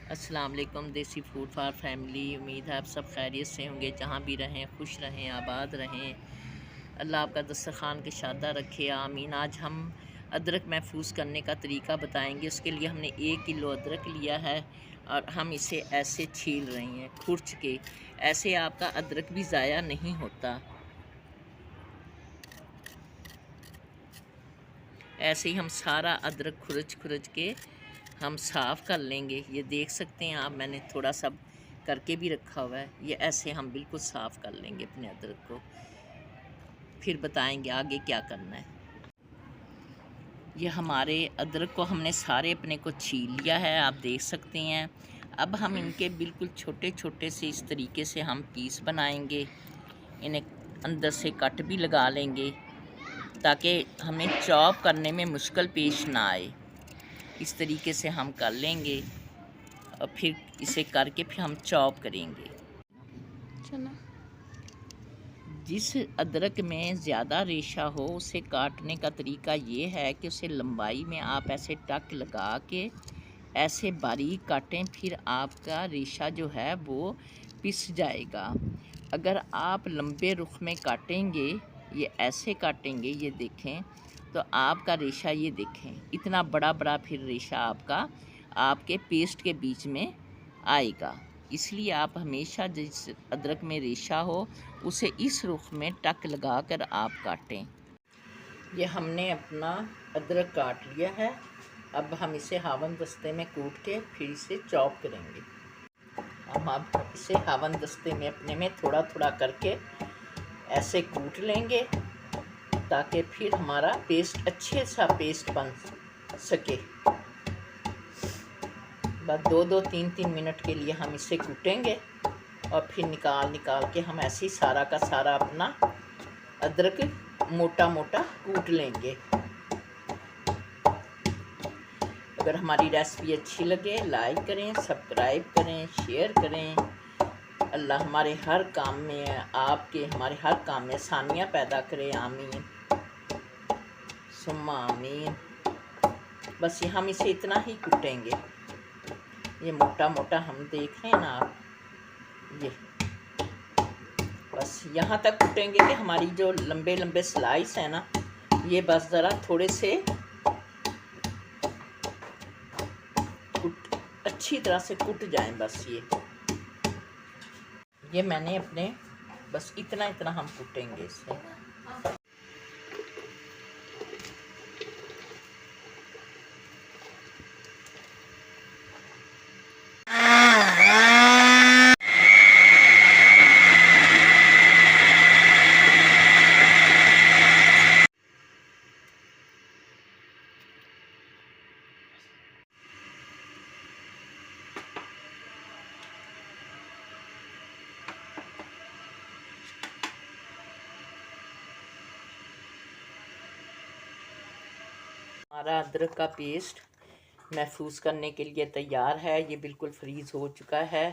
अस्सलाम वालेकुम। देसी फूड फॉर फैमिली। उम्मीद है आप सब खैरियत से होंगे, जहाँ भी रहें खुश रहें, आबाद रहें। अल्लाह आपका दस्तरखान के शादा रखे, आमीन। आज हम अदरक महफूज करने का तरीका बताएंगे। उसके लिए हमने 1 किलो अदरक लिया है और हम इसे ऐसे छील रहे हैं खुर्च के। ऐसे आपका अदरक भी ज़ाया नहीं होता। ऐसे ही हम सारा अदरक खुरच खुरच के हम साफ़ कर लेंगे। ये देख सकते हैं आप, मैंने थोड़ा सा करके भी रखा हुआ है। ये ऐसे हम बिल्कुल साफ़ कर लेंगे अपने अदरक को, फिर बताएंगे आगे क्या करना है। ये हमारे अदरक को हमने सारे अपने को छील लिया है, आप देख सकते हैं। अब हम इनके बिल्कुल छोटे छोटे से इस तरीके से हम पीस बनाएंगे। इन्हें अंदर से कट भी लगा लेंगे ताकि हमें चॉप करने में मुश्किल पेश ना आए। इस तरीके से हम कर लेंगे और फिर इसे करके फिर हम चॉप करेंगे। चलो, जिस अदरक में ज़्यादा रेशा हो उसे काटने का तरीका ये है कि उसे लंबाई में आप ऐसे टक लगा के ऐसे बारीक काटें, फिर आपका रेशा जो है वो पिस जाएगा। अगर आप लंबे रुख में काटेंगे, ये ऐसे काटेंगे, ये देखें तो आपका रेशा, ये देखें इतना बड़ा बड़ा फिर रेशा आपका आपके पेस्ट के बीच में आएगा। इसलिए आप हमेशा जिस अदरक में रेशा हो उसे इस रुख में टक लगा कर आप काटें। ये हमने अपना अदरक काट लिया है। अब हम इसे हावन दस्ते में कूट के फिर इसे चॉप करेंगे। हम अब इसे हावन दस्ते में अपने में थोड़ा थोड़ा करके ऐसे कूट लेंगे ताकि फिर हमारा पेस्ट अच्छे सा पेस्ट बन सके। बस 2-3 मिनट के लिए हम इसे कूटेंगे और फिर निकाल के हम ऐसे ही सारा का सारा अपना अदरक मोटा मोटा कूट लेंगे। अगर हमारी रेसिपी अच्छी लगे लाइक करें, सब्सक्राइब करें, शेयर करें। अल्लाह हमारे हर काम में, आपके हमारे हर काम में आसानियाँ पैदा करे, आमीन सुम्मा आमीन। बस ये हम इसे इतना ही कूटेंगे। ये मोटा मोटा हम देख रहे हैं ना आप, ये बस यहाँ तक कूटेंगे कि हमारी जो लंबे लंबे स्लाइस है ना, ये बस ज़रा थोड़े से अच्छी तरह से कूट जाएं। बस ये मैंने अपने बस इतना इतना हम कूटेंगे इसे। हमारा अदरक का पेस्ट महफूज करने के लिए तैयार है। ये बिल्कुल फ्रीज़ हो चुका है।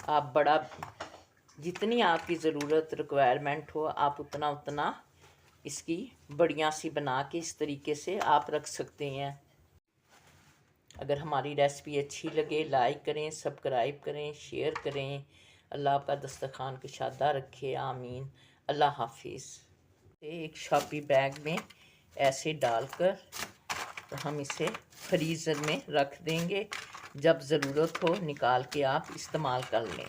आप बड़ा जितनी आपकी ज़रूरत रिक्वायरमेंट हो आप उतना उतना इसकी बढ़िया सी बना के इस तरीके से आप रख सकते हैं। अगर हमारी रेसिपी अच्छी लगे लाइक करें, सब्सक्राइब करें, शेयर करें। अल्लाह आपका दस्तरखान के शादा रखे, आमीन। अल्लाह हाफिज़। एक शॉपी बैग में ऐसे डालकर तो हम इसे फ्रीज़र में रख देंगे। जब ज़रूरत हो निकाल के आप इस्तेमाल कर लें।